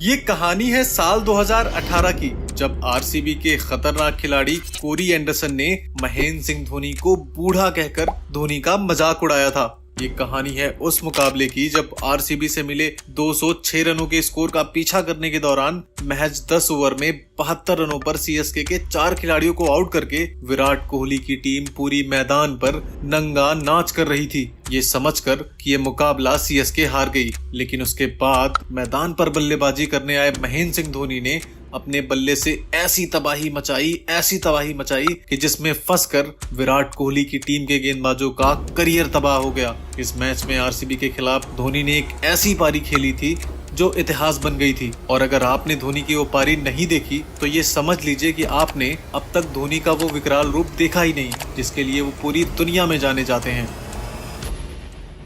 ये कहानी है साल 2018 की, जब आरसीबी के खतरनाक खिलाड़ी कोरी एंडरसन ने महेंद्र सिंह धोनी को बूढ़ा कहकर धोनी का मजाक उड़ाया था। ये कहानी है उस मुकाबले की जब आरसीबी से मिले 206 रनों के स्कोर का पीछा करने के दौरान महज 10 ओवर में 72 रनों पर सीएसके के 4 खिलाड़ियों को आउट करके विराट कोहली की टीम पूरी मैदान पर नंगा नाच कर रही थी, ये समझकर कि ये मुकाबला सीएसके हार गई। लेकिन उसके बाद मैदान पर बल्लेबाजी करने आए महेंद्र सिंह धोनी ने अपने बल्ले से ऐसी तबाही मचाई कि जिसमें फंसकर विराट कोहली की टीम के गेंदबाजों का करियर तबाह हो गया। इस मैच में आरसीबी के खिलाफ धोनी ने एक ऐसी पारी खेली थी जो इतिहास बन गई थी। और अगर आपने धोनी की वो पारी नहीं देखी तो ये समझ लीजिए कि आपने अब तक धोनी का वो विकराल रूप देखा ही नहीं, जिसके लिए वो पूरी दुनिया में जाने जाते हैं।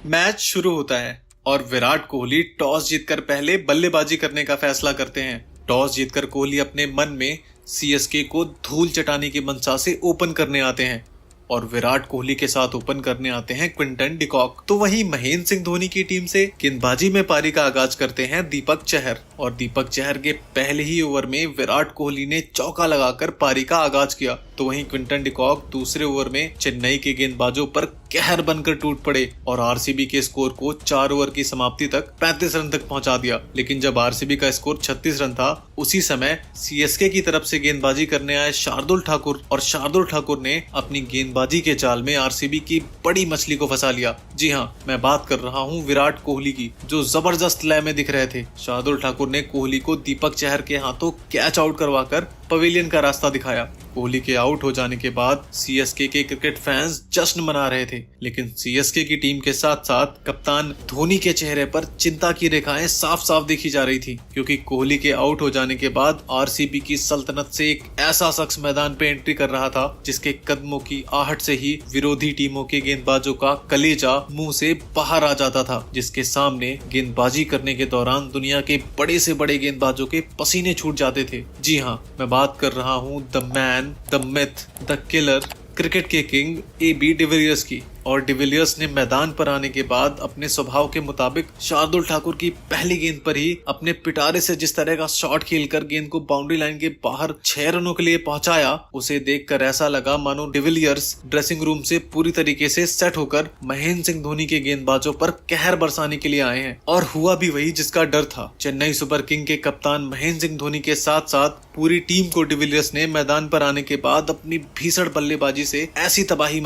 मैच शुरू होता है और विराट कोहली टॉस जीतकर पहले बल्लेबाजी करने का फैसला करते हैं। टॉस जीतकर कोहली अपने मन में सीएसके को धूल चटाने की मंशा से ओपन करने आते हैं और विराट कोहली के साथ ओपन करने आते हैं क्विंटन डी कॉक। तो वहीं महेंद्र सिंह धोनी की टीम से गेंदबाजी में पारी का आगाज करते हैं दीपक चहर। और दीपक चहर के पहले ही ओवर में विराट कोहली ने चौका लगाकर पारी का आगाज किया। तो वहीं क्विंटन डी कॉक दूसरे ओवर में चेन्नई के गेंदबाजों पर कहर बनकर टूट पड़े और आरसीबी के स्कोर को 4 ओवर की समाप्ति तक 35 रन तक पहुंचा दिया। लेकिन जब आरसीबी का स्कोर 36 रन था, उसी समय सीएसके की तरफ से गेंदबाजी करने आए शार्दुल ठाकुर, और शार्दुल ठाकुर ने अपनी गेंदबाजी के चाल में आरसीबी की बड़ी मछली को फंसा लिया। जी हाँ, मैं बात कर रहा हूँ विराट कोहली की, जो जबरदस्त लय में दिख रहे थे। शार्दुल ठाकुर ने कोहली को दीपक चहर के हाथों कैच आउट करवाकर पवेलियन का रास्ता दिखाया। कोहली के आउट हो जाने के बाद सीएसके के क्रिकेट फैंस जश्न मना रहे थे, लेकिन सीएसके की टीम के साथ साथ कप्तान धोनी के चेहरे पर चिंता की रेखाएं साफ साफ देखी जा रही थी, क्योंकि कोहली के आउट हो जाने के बाद आरसीबी की सल्तनत से एक ऐसा शख्स मैदान पे एंट्री कर रहा था जिसके कदमों की आहट से ही विरोधी टीमों के गेंदबाजों का कलेजा मुंह से बाहर आ जाता था, जिसके सामने गेंदबाजी करने के दौरान दुनिया के बड़े से बड़े गेंदबाजों के पसीने छूट जाते थे। जी हाँ, मैं बात कर रहा हूँ the man, the myth, the killer, cricket के किंग AB डिविलियर्स की। और डिविलियर्स ने मैदान पर आने के बाद अपने स्वभाव के मुताबिक शार्दुल ठाकुर की पहली गेंद पर ही अपने पिटारे से जिस तरह का शॉट खेलकर गेंद को बाउंड्री लाइन के बाहर 6 रनों के लिए पहुंचाया, उसे देखकर ऐसा लगा मानो डिविलियर्स ड्रेसिंग रूम से पूरी तरीके से सेट होकर महेंद्र सिंह धोनी के गेंदबाजों पर कहर बरसाने के लिए आए हैं। और हुआ भी वही जिसका डर था। चेन्नई सुपर किंग के कप्तान महेंद्र सिंह धोनी के साथ साथ पूरी टीम को डिविलियर्स ने मैदान पर आने के बाद अपनी भीषण बल्लेबाजी से ऐसी तबाही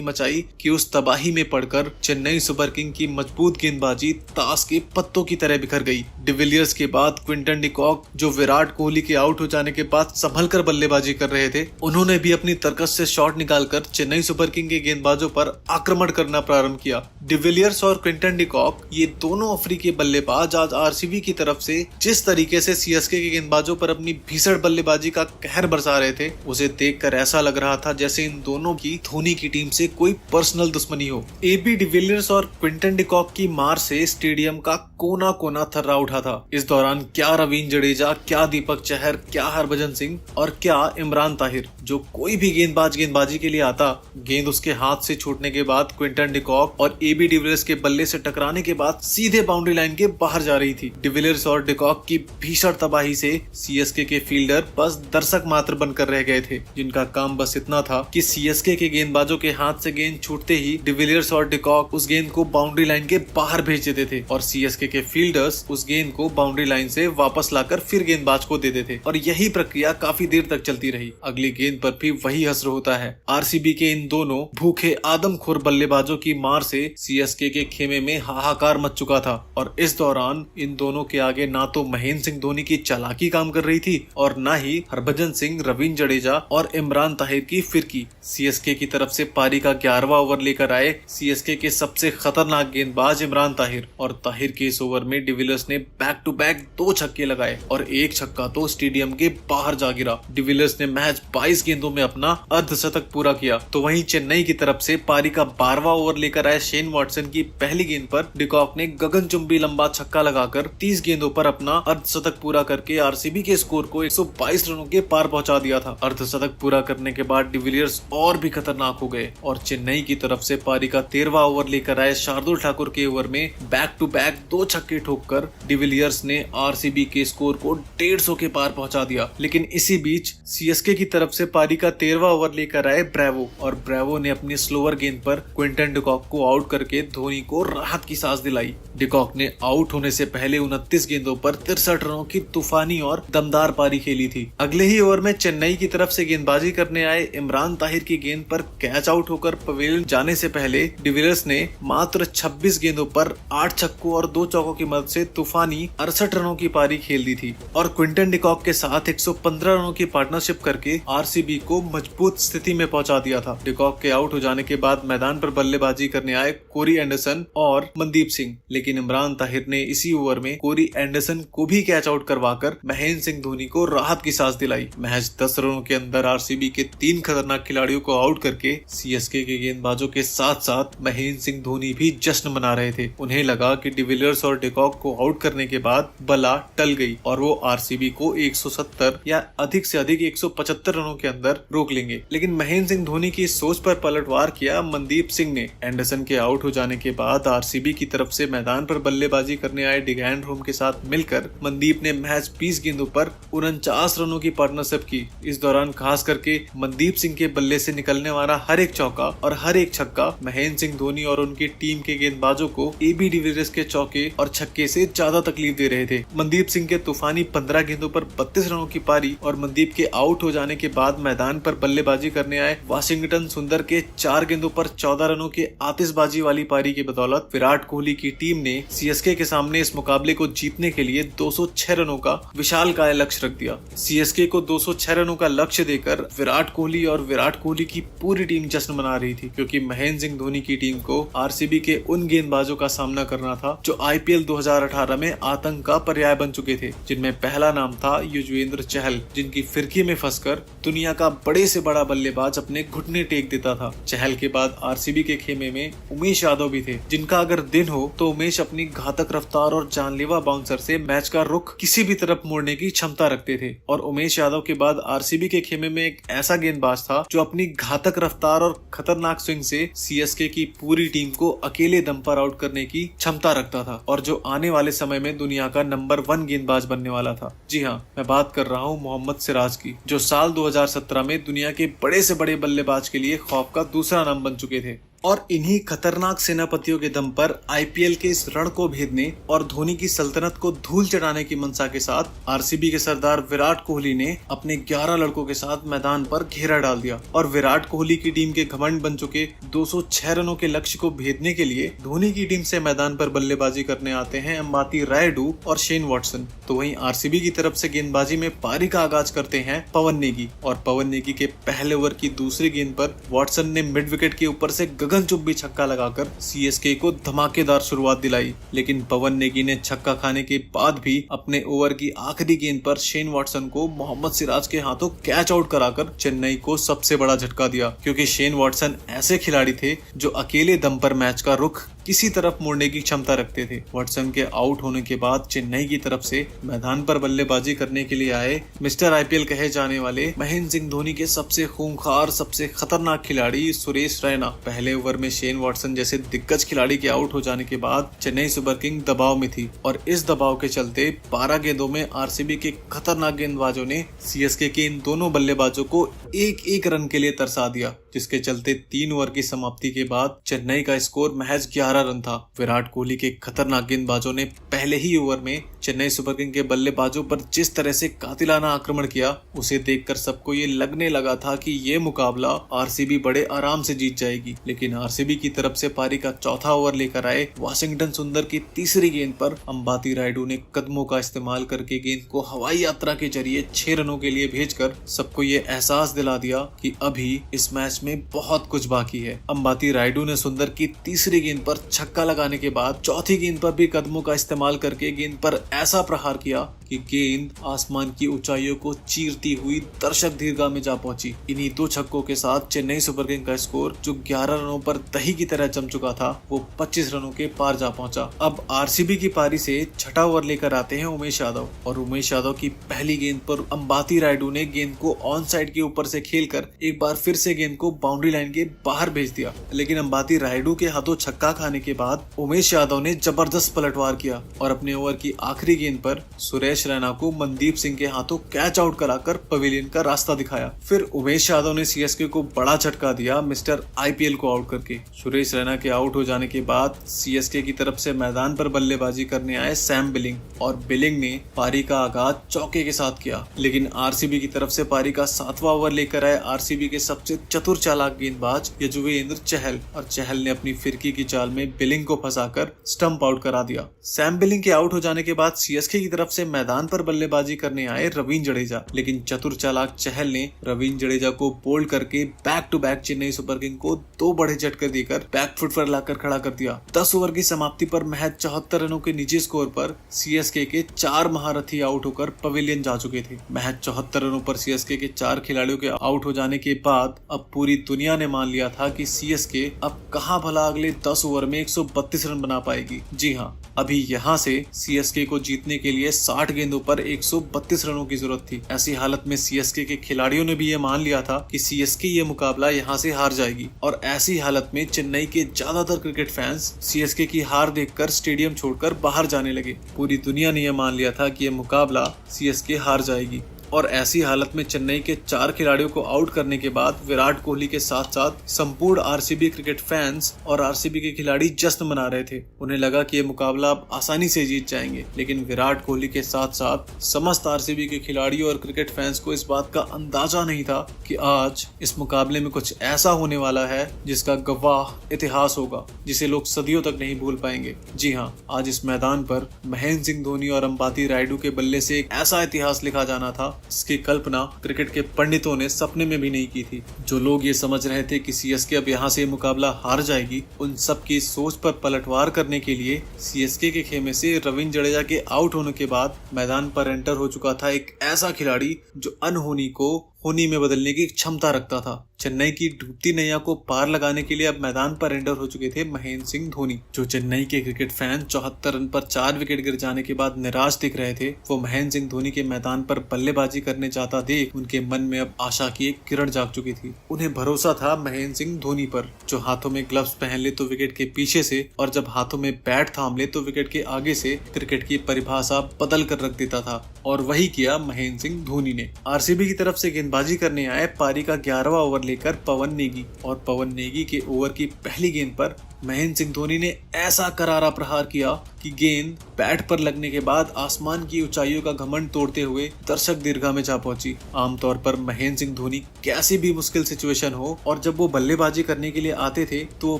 मचाई कि उस तबाही में पड़कर चेन्नई सुपर किंग की मजबूत गेंदबाजी ताश के पत्तों की तरह बिखर गई। डिविलियर्स के बाद क्विंटन डी कॉक, जो विराट कोहली के आउट हो जाने के बाद संभलकर बल्लेबाजी कर रहे थे, उन्होंने भी अपनी तरकस से शॉट निकालकर चेन्नई सुपर किंग के गेंदबाजों पर आक्रमण करना प्रारंभ किया। डिविलियर्स और क्विंटन डी कॉक, ये दोनों अफ्रीकी बल्लेबाज आज आरसीबी की तरफ से जिस तरीके से सीएसके के गेंदबाजों पर अपनी भीषण बल्लेबाजी का कहर बरसा रहे थे, उसे देखकर ऐसा लग रहा था जैसे इन दोनों की धोनी की टीम से कोई पर्सनल दुश्मनी हो। AB डिविलियर्स और क्विंटन डी कॉक की मार से स्टेडियम का कोना कोना थर्रा उठा था। इस दौरान क्या रवींद्र जडेजा, क्या दीपक चहर, क्या हरभजन सिंह और क्या इमरान ताहिर, जो कोई भी गेंदबाज गेंदबाजी के लिए आता, गेंद उसके हाथ से छूटने के बाद क्विंटन डी कॉक और AB डिविलियर्स के बल्ले से टकराने के बाद सीधे बाउंड्री लाइन के बाहर जा रही थी। डिविलियर्स और डी कॉक की भीषण तबाही से सीएसके के फील्डर बस दर्शक मात्र बनकर रह गए थे, जिनका काम बस इतना था कि सीएसके के गेंदबाजों के हाथ से गेंद छूटते ही डिविलियर्स और डी कॉक उस गेंद को बाउंड्री लाइन के बाहर भेज देते थे और सीएसके के फील्डर्स उस गेंद को बाउंड्री लाइन से वापस लाकर फिर गेंदबाज को दे देते और यही प्रक्रिया काफी देर तक चलती रही। अगली गेंद पर भी वही हश्र होता है। आरसीबी के इन दोनों भूखे आदमखोर बल्लेबाजों की मार से सीएसके के खेमे में हाहाकार मच चुका था और इस दौरान इन दोनों के आगे ना तो महेंद्र सिंह धोनी की चालाकी काम कर रही थी और ना ही हरभजन सिंह, रवींद्र जडेजा और इमरान ताहिर की फिरकी। सीएसके की तरफ से पारी का 11वां ओवर लेकर आए सीएसके के सबसे खतरनाक गेंदबाज इमरान ताहिर, और ताहिर के इस ओवर में डिविलियर्स ने बैक टू बैक 2 छक्के लगाए और एक छक्का तो स्टेडियम के बाहर जा गिरा। डिविलियर्स ने महज 22 गेंदों में अपना अर्धशतक पूरा किया। तो वहीं चेन्नई की तरफ से पारी का 12वां ओवर लेकर आए शेन वॉटसन की पहली गेंद पर डी कॉक ने गगनचुंबी लंबा छक्का लगाकर 30 गेंदों पर अपना अर्धशतक पूरा करके आरसीबी के स्कोर को 122 रनों के पार पहुंचा दिया था। अर्धशतक पूरा करने के बाद डिविलियर्स और भी खतरनाक हो गए और चेन्नई की तरफ से पारी का 13वां ओवर लेकर आए शार्दुल ठाकुर के ओवर में बैक टू बैक 2 छक्के ठोककर डिविलियर्स ने आरसीबी के स्कोर को 150 के पार पहुंचा दिया। लेकिन इसी बीच सीएसके की तरफ से पारी का 13वां ओवर लेकर आए ब्रेवो, और ब्रेवो ने अपनी स्लोअर गेंद पर क्विंटन डिकॉक को आउट करके धोनी को राहत की सांस दिलाई। डिकॉक ने आउट होने से पहले 29 गेंदों पर 63 रनों की तूफानी और दमदार पारी खेली थी। अगले ही ओवर में चेन्नई की तरफ से गेंदबाजी करने आए इमरान ताहिर की गेंद पर कैच आउट होकर पवेलियन जाने से पहले डिविलियर्स ने मात्र 26 गेंदों पर 8 छक्कों और 2 चौकों की मदद से तूफानी 68 रनों की पारी खेल दी थी और क्विंटन डिकॉक के साथ 115 रनों की पार्टनरशिप करके आरसीबी को मजबूत स्थिति में पहुंचा दिया था। डिकॉक के आउट हो जाने के बाद मैदान पर बल्लेबाजी करने आए कोरी एंडरसन और मनदीप सिंह, लेकिन इमरान ताहिर ने इसी ओवर में कोरी एंडरसन को भी कैच आउट करवाकर महेंद्र सिंह धोनी को राहत की सांस दिलाई। महज 10 रनों के अंदर आरसीबी के 3 खतरनाक खिलाड़ियों को आउट करके सीएसके के गेंदबाजों के साथ साथ महेंद्र सिंह धोनी भी जश्न मना रहे थे। उन्हें लगा कि डिविलियर्स और डिकॉक को आउट करने के बाद बला टल गई और वो आरसीबी को 170 या अधिक से अधिक 175 रनों के अंदर रोक लेंगे। लेकिन महेंद्र सिंह धोनी की सोच पर पलटवार किया मनदीप सिंह ने। एंडरसन के आउट हो जाने के बाद आरसीबी की तरफ से मैदान पर बल्लेबाजी करने आए डिगैन होम के साथ मिलकर मनदीप ने महज 20 गेंदों पर 49 रनों की पार्टनरशिप की। इस दौरान खास करके मनदीप सिंह के बल्ले से निकलने वाला हर एक चौका और हर एक छक्का महेंद्र सिंह धोनी और उनकी टीम के गेंदबाजों को एबी डिविलियर्स के चौके और छक्के से ज्यादा तकलीफ दे रहे थे। मनदीप सिंह के तूफानी 15 गेंदों पर 32 रनों की पारी और मनदीप के आउट हो जाने के बाद मैदान पर बल्लेबाजी करने आए वाशिंगटन सुंदर के 4 गेंदों पर 14 रनों के आतिशबाजी वाली पारी की बदौलत विराट कोहली की टीम ने सीएसके के सामने इस मुकाबले को जीतने के लिए 206 रनों का विशालकाय लक्ष्य रख दिया। सीएसके को 206 रनों का लक्ष्य देकर विराट कोहली और विराट कोहली की पूरी टीम जश्न मना रही थी, क्योंकि महेंद्र सिंह धोनी की टीम को आरसीबी के उन गेंदबाजों का सामना करना था जो आईपीएल 2018 में आतंक का पर्याय बन चुके थे, जिनमें पहला नाम था युजवेंद्र चहल, जिनकी फिरकी में फंसकर दुनिया का बड़े से बड़ा बल्लेबाज अपने घुटने टेक देता था। चहल के बाद आरसीबी के खेमे में उमेश यादव भी थे, जिनका अगर दिन हो तो उमेश अपनी घातक रफ्तार और जानलेवा बाउंसर से मैच का रुख किसी भी तरफ मोड़ने की क्षमता रखते थे। और उमेश यादव के बाद आरसीबी के खेमे में एक ऐसा गेंदबाज था जो अपनी घातक रफ्तार और खतरनाक स्विंग से सीएसके की पूरी टीम को अकेले दम पर आउट करने की क्षमता रखता था और जो आने वाले समय में दुनिया का नंबर 1 गेंदबाज बनने वाला था। जी हाँ, मैं बात कर रहा हूँ मोहम्मद सिराज की, जो साल 2017 में दुनिया के बड़े से बड़े बल्लेबाज के लिए खौफ का दूसरा नाम बन चुके थे। और इन्हीं खतरनाक सेनापतियों के दम पर आईपीएल के इस रण को भेदने और धोनी की सल्तनत को धूल चढ़ाने की मंशा के साथ आरसीबी के सरदार विराट कोहली ने अपने 11 लड़कों के साथ मैदान पर घेरा डाल दिया और विराट कोहली की टीम के घमंड बन चुके 206 रनों के लक्ष्य को भेदने के लिए धोनी की टीम से मैदान पर बल्लेबाजी करने आते हैं अंबाती रायडू और शेन वॉटसन। तो वहीं आरसीबी की तरफ से गेंदबाजी में पारी का आगाज करते हैं पवन नेगी, और पवन नेगी के पहले ओवर की दूसरी गेंद पर वॉटसन ने मिड विकेट के ऊपर से गगनचुंबी छक्का लगाकर सीएसके को धमाकेदार शुरुआत दिलाई। लेकिन पवन नेगी ने छक्का खाने के बाद भी अपने ओवर की आखिरी गेंद पर शेन वॉटसन को मोहम्मद सिराज के हाथों कैच आउट कराकर चेन्नई को सबसे बड़ा झटका दिया, क्योंकि शेन वॉटसन ऐसे खिलाड़ी थे जो अकेले दम पर मैच का रुख किसी तरफ मोड़ने की क्षमता रखते थे। वॉटसन के आउट होने के बाद चेन्नई की तरफ से मैदान पर बल्लेबाजी करने के लिए आए मिस्टर आईपीएल कहे जाने वाले महेंद्र सिंह धोनी के सबसे खूंखार, सबसे खतरनाक खिलाड़ी सुरेश रैना। पहले ओवर में शेन वॉटसन जैसे दिग्गज खिलाड़ी के आउट हो जाने के बाद चेन्नई सुपर किंग दबाव में थी और इस दबाव के चलते 12 गेंदों में आरसीबी के खतरनाक गेंदबाजों ने सीएसके के इन दोनों बल्लेबाजों को एक रन के लिए तरसा दिया, जिसके चलते 3 ओवर की समाप्ति के बाद चेन्नई का स्कोर महज 11 रन था। विराट कोहली के खतरनाक गेंदबाजों ने पहले ही ओवर में चेन्नई सुपर किंग के बल्लेबाजों पर जिस तरह से कातिलाना आक्रमण किया, उसे देखकर सबको ये लगने लगा था कि ये मुकाबला आरसीबी बड़े आराम से जीत जाएगी। लेकिन आरसीबी की तरफ से पारी का चौथा ओवर लेकर आए वाशिंगटन सुंदर की तीसरी गेंद पर अंबाती रायडू ने कदमों का इस्तेमाल करके गेंद को हवाई यात्रा के जरिए 6 रनों के लिए भेजकर सबको ये एहसास दिला दिया कि अभी इस मैच में बहुत कुछ बाकी है। अंबाती रायडू ने सुंदर की तीसरी गेंद पर छक्का लगाने के बाद चौथी गेंद पर भी कदमों का इस्तेमाल करके गेंद पर ऐसा प्रहार किया कि गेंद आसमान की ऊंचाइयों को चीरती हुई दर्शक दीर्घा में जा पहुंची। इन्हीं 2 छक्कों के साथ चेन्नई सुपर किंग का स्कोर जो 11 रनों पर दही की तरह जम चुका था, वो 25 रनों के पार जा पहुंचा। अब आरसीबी की पारी से छठा ओवर लेकर आते हैं उमेश यादव, और उमेश यादव की पहली गेंद पर अंबाती रायडू ने गेंद को ऑन साइड के ऊपर से खेलकर एक बार फिर से गेंद को को बाउंड्री लाइन के बाहर भेज दिया, लेकिन अंबाती रायडू के हाथों छक्का खाने के बाद उमेश यादव ने जबरदस्त पलटवार किया और अपने ओवर की आखिरी गेंद पर सुरेश रैना को मनदीप सिंह के हाथों कैच आउट कराकर पवेलियन का रास्ता दिखाया। फिर उमेश यादव ने सीएसके को बड़ा झटका दिया मिस्टर आईपीएल को आउट करके। सुरेश रैना के आउट हो जाने के बाद सीएसके की तरफ से मैदान पर बल्लेबाजी करने आए सैम बिलिंग और बिलिंग ने पारी का आगाज चौके के साथ किया, लेकिन आरसीबी की तरफ से पारी का 7वां ओवर लेकर आए आरसीबी के सबसे चतुर चालाक गेंदबाज यजुवेंद्र चहल, और चहल ने अपनी फिरकी की चाल में बिलिंग को फंसाकर स्टंप आउट करा दिया। सैम बिलिंग के आउट हो जाने के बाद सीएसके की तरफ से मैदान पर बल्लेबाजी करने आए रवींद्र जडेजा, लेकिन चतुर चालाक चहल ने रवींद्र जडेजा को बोल्ड करके back to back Chennai super king को 2 बड़े झटके देकर बैक फुट पर लाकर खड़ा कर दिया। 10 ओवर की समाप्ति पर महज 74 रनों के निजी स्कोर पर सीएसके के 4 महारथी आउट होकर पवेलियन जा चुके थे। महज 74 रनों पर सीएसके के 4 खिलाड़ियों के आउट हो जाने के बाद अब पूरी दुनिया ने मान लिया था कि सीएसके अब कहां भला अगले 10 ओवर में 132 रन बना पाएगी। जी हां, अभी यहां से सीएसके को जीतने के लिए 60 गेंदों पर 132 रनों की जरूरत थी। ऐसी हालत में सीएसके के खिलाड़ियों ने भी ये मान लिया था कि सीएसके ये मुकाबला यहां से हार जाएगी, और ऐसी हालत में चेन्नई के ज्यादातर क्रिकेट फैंस सीएसके की हार देखकर स्टेडियम छोड़कर बाहर जाने लगे। पूरी दुनिया ने यह मान लिया था कि यह मुकाबला सीएसके हार जाएगी, और ऐसी हालत में चेन्नई के 4 खिलाड़ियों को आउट करने के बाद विराट कोहली के साथ साथ संपूर्ण आरसीबी क्रिकेट फैंस और आरसीबी के खिलाड़ी जश्न मना रहे थे। उन्हें लगा कि यह मुकाबला अब आसानी से जीत जाएंगे, लेकिन विराट कोहली के साथ साथ समस्त आरसीबी के खिलाड़ियों और क्रिकेट फैंस को इस बात का अंदाजा नहीं था कि आज इस मुकाबले में कुछ ऐसा होने वाला है जिसका गवाह इतिहास होगा, जिसे लोग सदियों तक नहीं भूल पाएंगे। जी हाँ, आज इस मैदान पर महेंद्र सिंह धोनी और अंबाती रायडू के बल्ले से एक ऐसा इतिहास लिखा जाना था जिसकी कल्पना क्रिकेट के पंडितों ने सपने में भी नहीं की थी। जो लोग ये समझ रहे थे कि सीएसके अब यहाँ से मुकाबला हार जाएगी, उन सब की सोच पर पलटवार करने के लिए सीएसके के खेमे से रवींद्र जडेजा के आउट होने के बाद मैदान पर एंटर हो चुका था एक ऐसा खिलाड़ी जो अनहोनी को होनी में बदलने की क्षमता रखता था। चेन्नई की डूबती नैया को पार लगाने के लिए अब मैदान पर एंटर हो चुके थे महेंद्र सिंह धोनी। जो चेन्नई के क्रिकेट फैन 74 रन पर 4 विकेट गिर जाने के बाद निराश दिख रहे थे, वो महेंद्र सिंह धोनी के मैदान पर बल्लेबाजी करने जाता देख उनके मन में अब आशा की एक किरण जाग चुकी थी। उन्हें भरोसा था महेंद्र सिंह धोनी पर, जो हाथों में ग्लव्स पहन ले तो विकेट के पीछे से, और जब हाथों में बैट थाम ले तो विकेट के आगे से क्रिकेट की परिभाषा बदल कर रख देता था, और वही किया महेंद्र सिंह धोनी ने। आरसीबी की तरफ से गेंदबाजी करने आए पारी का 11वां ओवर लेकर पवन नेगी, और पवन नेगी के ओवर की पहली गेंद पर महेंद्र सिंह धोनी ने ऐसा करारा प्रहार किया कि गेंद बैट पर लगने के बाद आसमान की ऊंचाइयों का घमंड तोड़ते हुए दर्शक दीर्घा में जा पहुंची। आमतौर पर महेंद्र सिंह धोनी कैसी भी मुश्किल सिचुएशन हो और जब वो बल्लेबाजी करने के लिए आते थे तो वो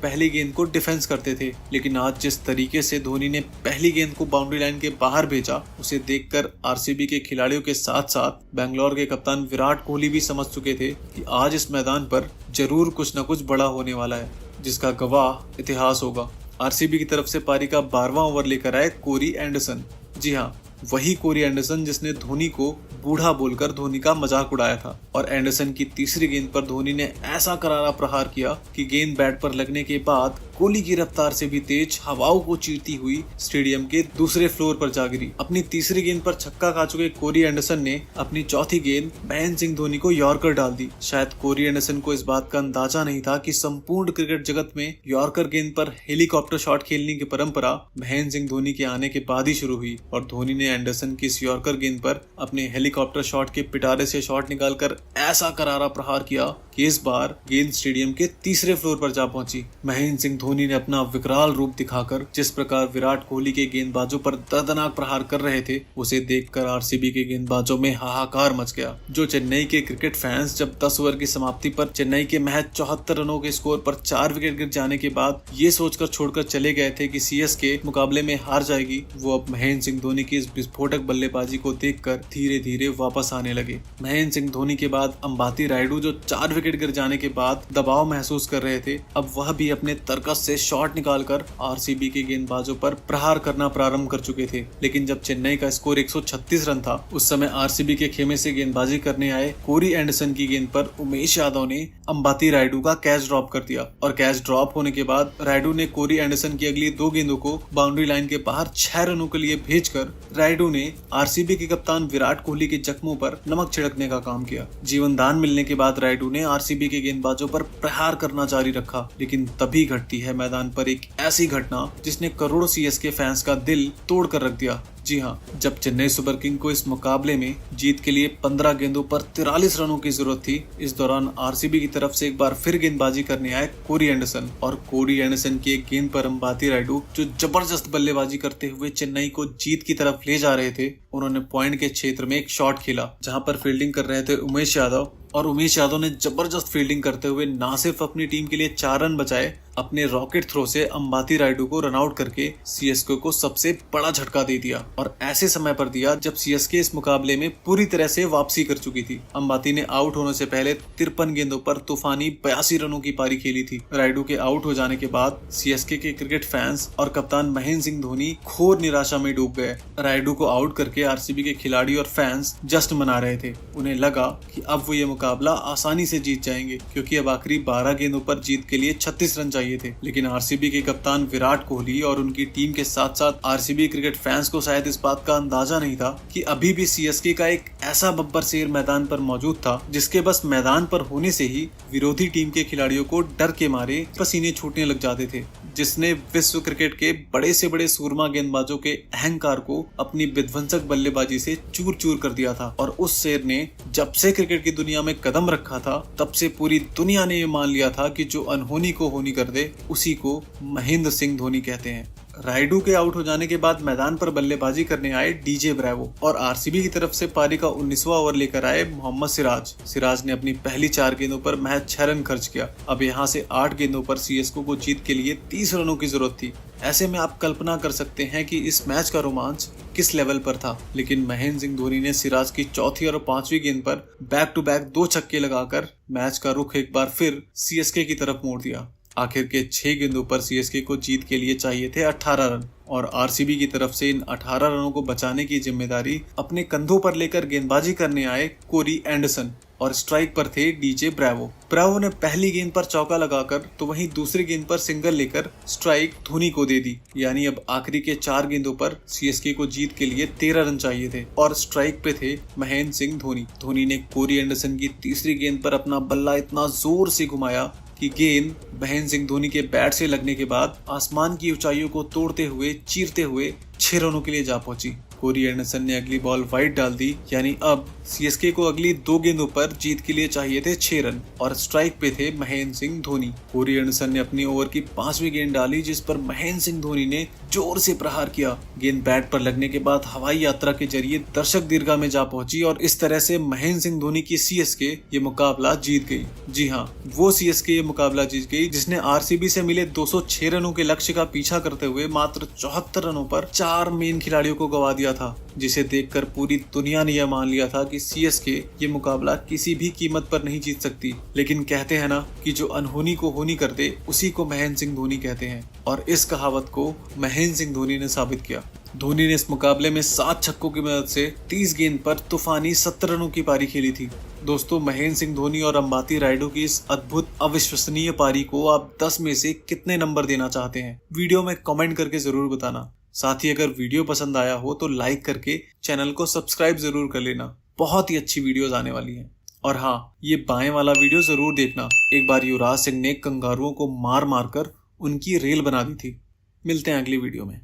पहली गेंद को डिफेंस करते थे, लेकिन आज जिस तरीके से धोनी ने पहली गेंद को बाउंड्री लाइन के बाहर भेजा, उसे देखकर आरसीबी के खिलाड़ियों के साथ साथ बेंगलोर के कप्तान विराट कोहली भी समझ चुके थे कि आज इस मैदान पर जरूर कुछ न कुछ बड़ा होने वाला है, जिसका गवाह इतिहास होगा। आरसीबी की तरफ से पारी का 12वां ओवर लेकर आए कोरी एंडरसन। जी हाँ, वही कोरी एंडरसन जिसने धोनी को बूढ़ा बोलकर धोनी का मजाक उड़ाया था, और एंडरसन की तीसरी गेंद पर धोनी ने ऐसा करारा प्रहार किया कि गेंद बैट पर लगने के बाद कोहली की रफ्तार से भी तेज हवाओं को चीरती हुई स्टेडियम के दूसरे फ्लोर पर जा गिरी। अपनी तीसरी गेंद पर छक्का खा चुके कोरी एंडरसन ने अपनी चौथी गेंद महेंद्र सिंह धोनी को यॉर्कर डाल दी। शायद कोरी एंडरसन को इस बात का अंदाजा नहीं था कि संपूर्ण क्रिकेट जगत में यॉर्कर गेंद पर हेलीकॉप्टर शॉट खेलने की परंपरा महेंद्र सिंह धोनी के आने के बाद ही शुरू हुई, और धोनी ने एंडरसन की इस यॉर्कर गेंद पर अपने हेलीकॉप्टर शॉट के पिटारे से शॉट निकालकर ऐसा करारा प्रहार किया कि इस बार गेंद स्टेडियम के तीसरे फ्लोर पर जा पहुंची। महेंद्र सिंह धोनी ने अपना विकराल रूप दिखाकर जिस प्रकार विराट कोहली के गेंदबाजों पर दर्दनाक प्रहार कर रहे थे, उसे देखकर आरसीबी के गेंदबाजों में हाहाकार मच गया। जो चेन्नई के क्रिकेट फैंस जब 10 ओवर की समाप्ति पर चेन्नई के महज 74 रनों के स्कोर पर 4 विकेट गिर जाने के बाद ये सोचकर छोड़कर चले गए थे कि सीएसके मुकाबले में हार जाएगी, वो अब महेंद्र सिंह धोनी की इस विस्फोटक बल्लेबाजी को देखकर धीरे धीरे वापस आने लगे। महेंद्र सिंह धोनी के बाद अंबाती रायडू जो 4 विकेट गिर जाने के बाद दबाव महसूस कर रहे थे, अब वह भी अपने तरकस से शॉट निकालकर आरसीबी के गेंदबाजों पर प्रहार करना प्रारंभ कर चुके थे। लेकिन जब चेन्नई का स्कोर 136 रन था, उस समय आरसीबी के खेमे से गेंदबाजी करने आए कोरी एंडरसन की गेंद पर उमेश यादव ने अंबाती रायडू का कैच ड्रॉप कर दिया और कैच ड्रॉप होने के बाद रायडू ने कोरी एंडरसन की अगली 2 गेंदों को बाउंड्री लाइन के बाहर 6 रनों के लिए भेजकर रायडू ने आरसीबी के कप्तान विराट कोहली के जख्मों पर नमक छिड़कने का काम किया। जीवन दान मिलने के बाद रायडू ने आरसीबी के गेंदबाजों पर प्रहार करना जारी रखा, लेकिन तभी घटती है मैदान पर एक ऐसी घटना जिसने करोड़ों सीएसके फैंस का दिल तोड़ कर रख दिया। जी हाँ, जब चेन्नई सुपर किंग को इस मुकाबले में जीत के लिए 15 गेंदों पर 43 रनों की जरूरत थी, इस दौरान आरसीबी की तरफ से एक बार फिर गेंदबाजी करने आए कोरी एंडरसन और कोरी एंडरसन की एक गेंद पर अंबाती रायडू जो जबरदस्त बल्लेबाजी करते हुए चेन्नई को जीत की तरफ ले जा रहे थे, उन्होंने पॉइंट के क्षेत्र में एक शॉट खेला जहां पर फील्डिंग कर रहे थे उमेश यादव और उमेश यादव ने जबरदस्त फील्डिंग करते हुए न सिर्फ अपनी टीम के लिए 4 रन बचाए, अपने रॉकेट थ्रो से अंबाती रायडू को रन आउट करके सीएसके को सबसे बड़ा झटका दे दिया और ऐसे समय पर दिया जब सीएसके इस मुकाबले में पूरी तरह से वापसी कर चुकी थी। अंबाती ने आउट होने से पहले 53 गेंदों पर तूफानी 82 रनों की पारी खेली थी। रायडू के आउट हो जाने के बाद सीएसके के क्रिकेट फैंस और कप्तान महेंद्र सिंह धोनी घोर निराशा में डूब गए। रायडू को आउट करके आरसीबी के खिलाड़ी और फैंस जश्न मना रहे थे। उन्हें लगा कि अब वो ये मुकाबला आसानी से जीत जाएंगे क्योंकि अब आखिरी 12 गेंदों पर जीत के लिए 36 रन चाहिए थे। लेकिन आरसीबी के कप्तान विराट कोहली और उनकी टीम के साथ साथ आरसीबी क्रिकेट फैंस को शायद इस बात का अंदाजा नहीं था कि अभी भी सीएसके का एक ऐसा बब्बर शेर मैदान पर मौजूद था जिसके बस मैदान पर होने से ही विरोधी टीम के खिलाड़ियों को डर के मारे पसीने छूटने लग जाते थे, जिसने विश्व क्रिकेट के बड़े से बड़े सूरमा गेंदबाजों के अहंकार को अपनी विध्वंसक बल्लेबाजी से चूर चूर कर दिया था। और उस शेर ने जब से क्रिकेट की दुनिया में कदम रखा था तब से पूरी दुनिया ने ये मान लिया था कि जो अनहोनी को होनी कर दे उसी को महेंद्र सिंह धोनी कहते हैं। रायडू के आउट हो जाने के बाद मैदान पर बल्लेबाजी करने आए डीजे ब्रावो और आरसीबी की तरफ से पारी का 19वां ओवर लेकर आए मोहम्मद सिराज ने अपनी पहली 4 गेंदों पर महज 6 रन खर्च किया। अब यहाँ से 8 गेंदों पर सीएसके को जीत के लिए 30 रनों की जरूरत थी। ऐसे में आप कल्पना कर सकते हैं कि इस मैच का रोमांच किस लेवल पर था। लेकिन महेंद्र सिंह धोनी ने सिराज की चौथी और 5वीं गेंद पर बैक टू बैक 2 छक्के लगाकर मैच का रुख एक बार फिर सीएसके की तरफ मोड़ दिया। आखिर के 6 गेंदों पर सीएसके को जीत के लिए चाहिए थे 18 रन और आरसीबी की तरफ से इन 18 रनों को बचाने की जिम्मेदारी अपने कंधों पर लेकर गेंदबाजी करने आए कोरी एंडरसन और स्ट्राइक पर थे डीजे ब्रावो ने पहली गेंद पर चौका लगाकर तो वहीं दूसरी गेंद पर सिंगल लेकर स्ट्राइक धोनी को दे दी। यानी अब आखिरी के 4 गेंदों पर सीएसके को जीत के लिए 13 रन चाहिए थे और स्ट्राइक पे थे महेंद्र सिंह धोनी ने कोरी एंडरसन की तीसरी गेंद पर अपना बल्ला इतना जोर से घुमाया कि गेंद महेंद्र सिंह धोनी के बैट से लगने के बाद आसमान की ऊंचाइयों को तोड़ते हुए चीरते हुए 6 रनों के लिए जा पहुंची। कोरी एंडरसन ने अगली बॉल वाइड डाल दी, यानी अब सीएसके को अगली 2 गेंदों पर जीत के लिए चाहिए थे 6 रन और स्ट्राइक पे थे महेंद्र सिंह धोनी। कोरी एंडरसन ने अपनी ओवर की 5वीं गेंद डाली जिस पर महेंद्र सिंह धोनी ने जोर से प्रहार किया। गेंद बैट पर लगने के बाद हवाई यात्रा के जरिए दर्शक दीर्घा में जा पहुंची और इस तरह से महेंद्र सिंह धोनी की सीएसके ये मुकाबला जीत गई। जी हाँ, वो सीएसके ये मुकाबला जीत गई जिसने आरसीबी से मिले 206 रनों के लक्ष्य का पीछा करते हुए मात्र 74 रनों पर 4 मेन खिलाड़ियों को गवा दिया था, जिसे देखकर पूरी दुनिया ने यह मान लिया था कि सीएसके ये मुकाबला किसी भी कीमत पर नहीं जीत सकती। लेकिन कहते हैं ना कि जो अनहोनी को होनी कर दे उसी को महेंद्र सिंह धोनी कहते हैं और इस कहावत को महेंद्र सिंह धोनी ने साबित किया। धोनी ने इस मुकाबले में 7 छक्कों की मदद से 30 गेंद पर तूफानी 70 रनों की पारी खेली थी। दोस्तों, महेंद्र सिंह धोनी और अंबाती रायडू की इस अद्भुत अविश्वसनीय पारी को आप 10 में से कितने नंबर देना चाहते हैं? वीडियो में कमेंट करके जरूर बताना। साथ ही अगर वीडियो पसंद आया हो तो लाइक करके चैनल को सब्सक्राइब जरूर कर लेना। बहुत ही अच्छी वीडियोस आने वाली हैं। और हाँ, ये बाएं वाला वीडियो जरूर देखना। एक बार युवराज सिंह ने कंगारुओं को मार मार कर उनकी रेल बना दी थी। मिलते हैं अगली वीडियो में।